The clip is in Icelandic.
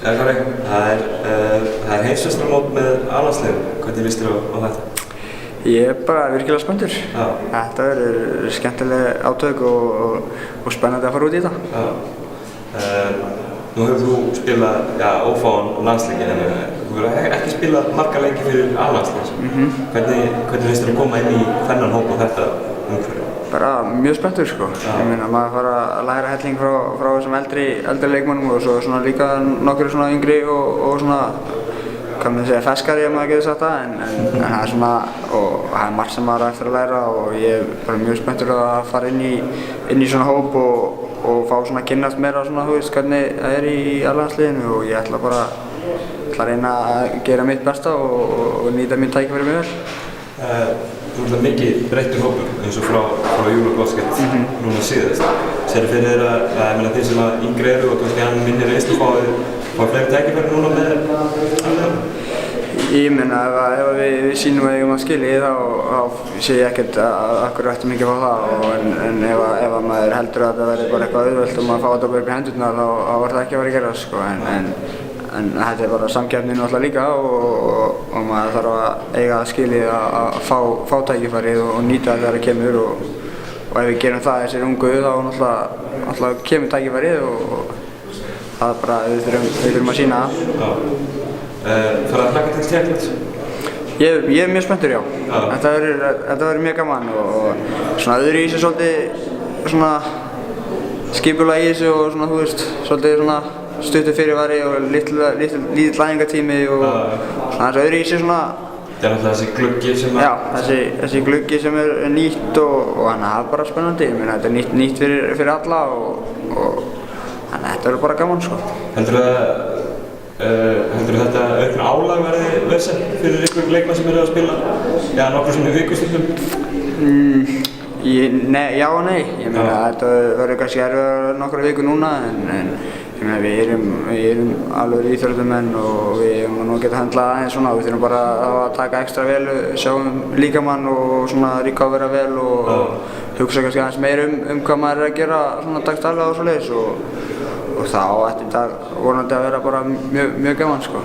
Það er heimsmeistaramót með A-landsliðinu. Hvernig líst þér á þetta? Ég er bara virkilega spenntur. Já. Þetta verður skemmtileg átök og spennandi að fara út í þetta. Já. Nú hefur þú spilað ófáan landsleiki, en þú hefur ekki spilað marga leiki fyrir A-landsliðinu. Hvernig finnst þér að koma inn í þennan hóp og þetta umhverfi? Bara mjög spenntur sko. Ég meina maður fara að læra helling frá þessum eldri leikmönnum og svo svona líka nokkur svona yngri og svona, hvað maður segja, ferskari ef maður getur sagt það, en það er svona, og það er margt sem maður er eftir að læra og ég er bara mjög spenntur að fara inn í svona hóp og fá svona að kynnast meira svona, þú veist, hvernig það er í A-landsliðinu og ég ætla bara að reyna að gera mitt besta og nýta mín tækifæri mjög vel. Þú ert mikið breyttur hópur eins og frá Eurobasket núna síðast. Sérðu fyrir þér að þeir sem yngri eru og kannski hann minni reynslu fá fleiri tækifæri núna með alveg? Ég meina ef við sýnum að eigum að skilja þá sé ég ekkert að okkur ættum ekki að fá það, en ef maður heldur að það verði bara eitthvað auðvelt og maður fá þetta bara upp í hendurnar þá var það ekki að vera að gera sko, en þetta er bara samkeppni náttúrulega líka og maður þarf að eiga að skilja að fá tækifærið og nýta þetta þegar það kemur og ef við gerum það þessir ungu þá náttúrulega kemur tækifærið og það er bara, við þurfum að sýna það. Farið að hlakka til Tékklands? Ég er mjög spenntur, já. Þetta verður mjög gaman og svona öðruvísi svolítið svona skipulag í þessu og svona, þú veist, svolítið svona stuttur fyrirvari og lítill lægingatími og svona þessu öðruvísi svona. Það er náttúrulega þessi gluggi sem Já, þessi gluggi sem er nýtt og þannig að það er bara spennandi. Ég meina, þetta er nýtt fyrir alla og þannig að þetta verður bara gaman, sko. Heldur þetta aukna álag verði vesen fyrir ykkur leikmann sem eru að spila nokkur svona vikustundum? Já og nei. Ég meina þetta verður kannski erfiðar nokkra vikur núna en ég meina við erum alveg íþróttamenn og við eigum nú að geta handlað aðeins svona. Við þurfum bara að taka ekstra vel, sjáum líkamann og svona recovera vel og hugsa kannski aðeins meira hvað maður er að gera svona dagsdaglega og svoleiðis og þá ætti þetta vonandi að vera bara mjög gaman sko.